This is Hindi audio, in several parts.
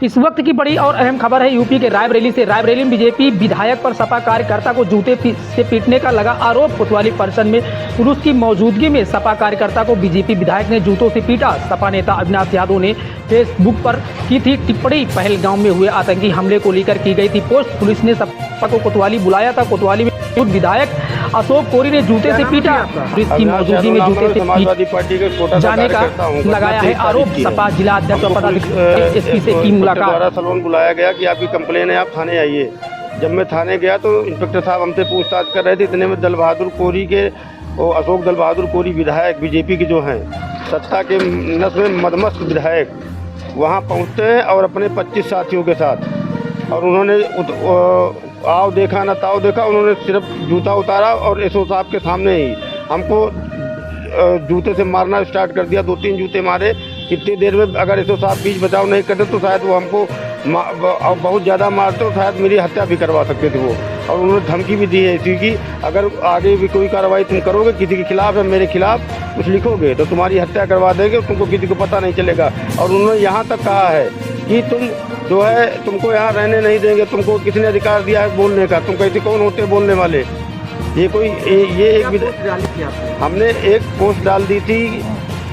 इस वक्त की बड़ी और अहम खबर है यूपी के रायबरेली से। रायबरेली में बीजेपी विधायक पर सपा कार्यकर्ता को जूते से पीटने का लगा आरोप। कोतवाली परिसर में पुलिस की मौजूदगी में सपा कार्यकर्ता को बीजेपी विधायक ने जूतों से पीटा। सपा नेता अविनाश यादव ने फेसबुक पर की थी टिप्पणी। पहलगाम में हुए आतंकी हमले को लेकर की गई थी पोस्ट। पुलिस ने सपा को कोतवाली बुलाया था। कोतवाली में विधायक अशोक कोरी ने जूते से पीटा। पुलिस की मौजूदगी में जूते से पीट जाने का लगाया है आरोप। सपा जिला अध्यक्ष और पदाधिकारी एसपी से की मुलाकात द्वारा सलोन बुलाया गया कि आपकी कंप्लेन है, आप थाने आइए। जब मैं थाने गया तो इंस्पेक्टर साहब हमसे पूछताछ कर रहे थे। इतने में दल बहादुर कोरी के अशोक दल बहादुर कोरी विधायक बीजेपी के जो हैं सत्ता के नस में मदमस्त विधायक वहाँ पहुँचते हैं और अपने 25 साथियों के साथ, और उन्होंने आओ देखा ना ताओ देखा, उन्होंने सिर्फ जूता उतारा और एसओ साहब के सामने ही हमको जूते से मारना स्टार्ट कर दिया। 2-3 जूते मारे। इतनी देर में अगर एसओ साहब बीच बचाव नहीं करते तो शायद वो हमको बहुत ज़्यादा मारते तो शायद मेरी हत्या भी करवा सकते थे वो। और उन्होंने धमकी भी दी है इसी की, अगर आगे भी कोई कार्रवाई तुम करोगे किसी के खिलाफ या मेरे खिलाफ कुछ लिखोगे तो तुम्हारी हत्या करवा देंगे, तुमको किसी को पता नहीं चलेगा। और उन्होंने यहाँ तक कहा है कि तुम जो है तुमको यहाँ रहने नहीं देंगे, तुमको किसने अधिकार दिया है बोलने का, तुम कैसे कौन होते बोलने वाले। ये कोई ये एक हमने एक पोस्ट डाल दी थी।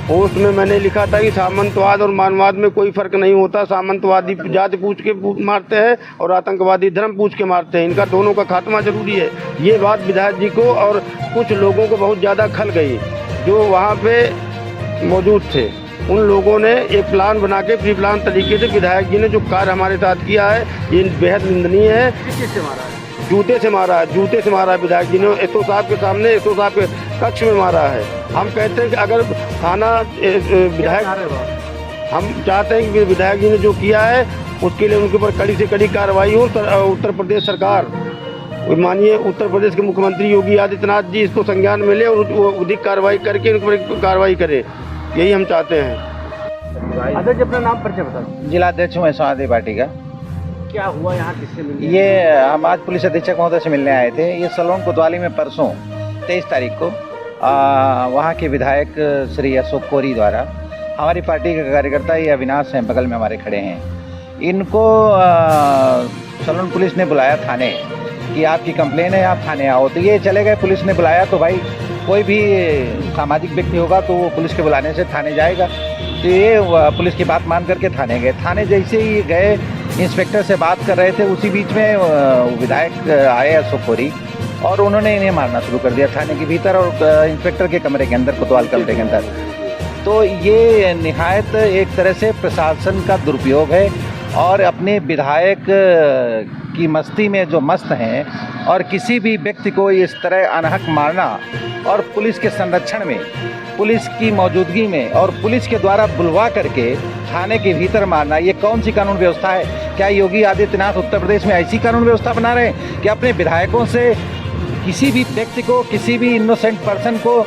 पोस्ट में मैंने लिखा था कि सामंतवाद और मानववाद में कोई फर्क नहीं होता। सामंतवादी जाति पूछ के मारते हैं और आतंकवादी धर्म पूछ के मारते हैं। इनका दोनों का खात्मा जरूरी है। ये बात विधायक जी को और कुछ लोगों को बहुत ज़्यादा खल गई जो वहाँ पे मौजूद थे। उन लोगों ने एक प्लान बना के प्री प्लान तरीके से विधायक जी ने जो कार्य हमारे साथ किया है ये बेहद निंदनीय है। किससे मारा है? जूते से मारा है, जूते से मारा है विधायक जी ने। एसओ साहब के सामने एसओ साहब के कक्ष में मारा है। हम कहते हैं कि अगर थाना विधायक हम चाहते हैं कि विधायक जी ने जो किया है उसके लिए उनके ऊपर कड़ी से कड़ी कार्रवाई हो। उत्तर प्रदेश सरकार, माननीय उत्तर प्रदेश के मुख्यमंत्री योगी आदित्यनाथ जी इसको संज्ञान में ले और अधिक कार्रवाई करके उन पर कार्रवाई करे, यही हम चाहते हैं। अध्यक्ष अपना नाम परिचय बता। जिला अध्यक्ष हूँ समाजवादी पार्टी का। क्या हुआ यहाँ, किससे मिले? ये हम आज पुलिस अधीक्षक महोदय से मिलने आए थे। ये सलोन कोतवाली में परसों 23 तारीख को वहाँ के विधायक श्री अशोक कोरी द्वारा हमारी पार्टी के कार्यकर्ता ये अविनाश हैं, बगल में हमारे खड़े हैं, इनको सलोन पुलिस ने बुलाया थाने कि आपकी कंप्लेन है, आप थाने आओ। तो ये चले गए। पुलिस ने बुलाया तो भाई कोई भी सामाजिक व्यक्ति होगा तो वो पुलिस के बुलाने से थाने जाएगा। तो ये पुलिस की बात मान करके थाने गए। थाने जैसे ही गए इंस्पेक्टर से बात कर रहे थे, उसी बीच में विधायक आए अशोक कोरी और उन्होंने इन्हें मारना शुरू कर दिया थाने के भीतर और इंस्पेक्टर के कमरे के अंदर, कोतवाल कमरे के अंदर। तो ये निहायत एक तरह से प्रशासन का दुरुपयोग है और अपने विधायक की मस्ती में जो मस्त हैं और किसी भी व्यक्ति को इस तरह अनहक मारना और पुलिस के संरक्षण में, पुलिस की मौजूदगी में और पुलिस के द्वारा बुलवा करके थाने के भीतर मारना, ये कौन सी कानून व्यवस्था है? क्या योगी आदित्यनाथ उत्तर प्रदेश में ऐसी कानून व्यवस्था बना रहे हैं कि अपने विधायकों से किसी भी व्यक्ति को, किसी भी इनोसेंट पर्सन को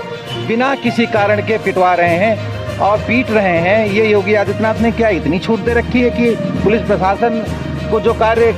बिना किसी कारण के पिटवा रहे हैं और पीट रहे हैं? ये योगी आदित्यनाथ ने क्या इतनी छूट दे रखी है कि पुलिस प्रशासन को जो कार्य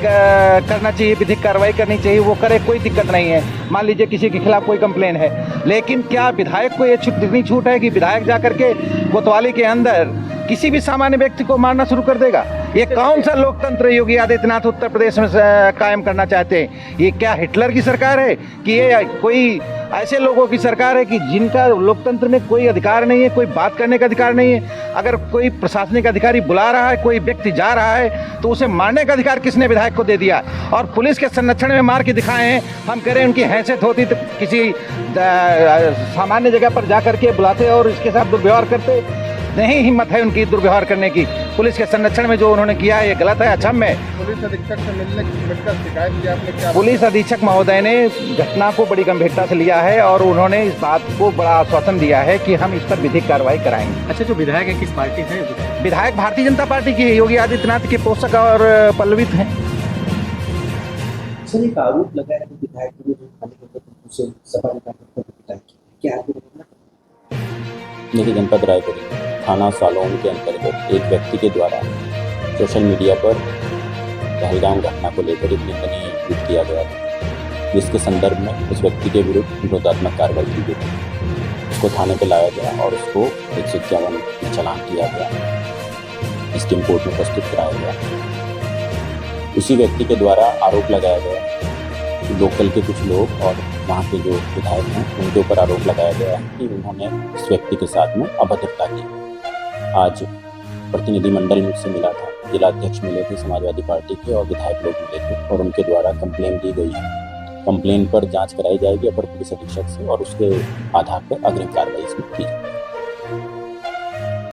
करना चाहिए, विधिक कार्रवाई करनी चाहिए वो करे? कोई दिक्कत नहीं है। मान लीजिए किसी के खिलाफ कोई कंप्लेन है, लेकिन क्या विधायक को ये इतनी छूट है कि विधायक जा करके कोतवाली के अंदर किसी भी सामान्य व्यक्ति को मारना शुरू कर देगा? ये कौन सा लोकतंत्र योगी आदित्यनाथ उत्तर प्रदेश में कायम करना चाहते हैं? ये क्या हिटलर की सरकार है कि ये कोई ऐसे लोगों की सरकार है कि जिनका लोकतंत्र में कोई अधिकार नहीं है, कोई बात करने का अधिकार नहीं है? अगर कोई प्रशासनिक अधिकारी बुला रहा है, कोई व्यक्ति जा रहा है तो उसे मारने का अधिकार किसने विधायक को दे दिया? और पुलिस के संरक्षण में मार के दिखाए हैं। हम कह रहे हैं उनकी हैसियत होती तो किसी सामान्य जगह पर जा करके बुलाते और इसके साथ दुर्व्यवहार करते। नहीं हिम्मत है उनकी दुर्व्यवहार करने की। पुलिस के संरक्षण में जो उन्होंने किया है ये गलत है, अक्षम्य है। पुलिस अधीक्षक से मिलकर शिकायत की आपने क्या? पुलिस अधीक्षक महोदय ने घटना को बड़ी गंभीरता से लिया है और उन्होंने इस बात को बड़ा आश्वासन दिया है कि हम इस पर विधिक कार्रवाई कराएंगे। अच्छा, जो विधायक है किस पार्टी से? विधायक भारतीय जनता पार्टी की, योगी आदित्यनाथ के पोषक और पल्लवित हैं। सर, एक आरोप लगा है विधायक ने जो थाने के अंदर उसे सफाई का क्या आपको देखिए, जनपद रायबरेली थाना सालोन के अंतर्गत एक व्यक्ति के द्वारा सोशल मीडिया पर पहलगाम घटना को लेकर एक निंदनीय ट्वीट किया गया था, जिसके संदर्भ में उस व्यक्ति के विरुद्ध विरोधात्मक कार्रवाई की गई थी। उसको थाने पर लाया गया और उसको 151 चालान किया गया। स्कीम कोर्ट में प्रस्तुत कराया गया। उसी व्यक्ति के द्वारा आरोप लगाया गया कि लोकल के कुछ लोग और वहाँ के जो विधायक हैं उनके ऊपर आरोप लगाया गया है कि उन्होंने इस व्यक्ति के साथ में अभद्रता की। आज प्रतिनिधिमंडल मुझसे मिला था, जिला अध्यक्ष मिले थे समाजवादी पार्टी के और विधायक लोग मिले थे और उनके द्वारा कंप्लेन दी गई है। कंप्लेन पर जांच कराई जाएगी अपर पुलिस अधीक्षक से और उसके आधार पर अग्रिम कार्रवाई इसमें की जाएगी।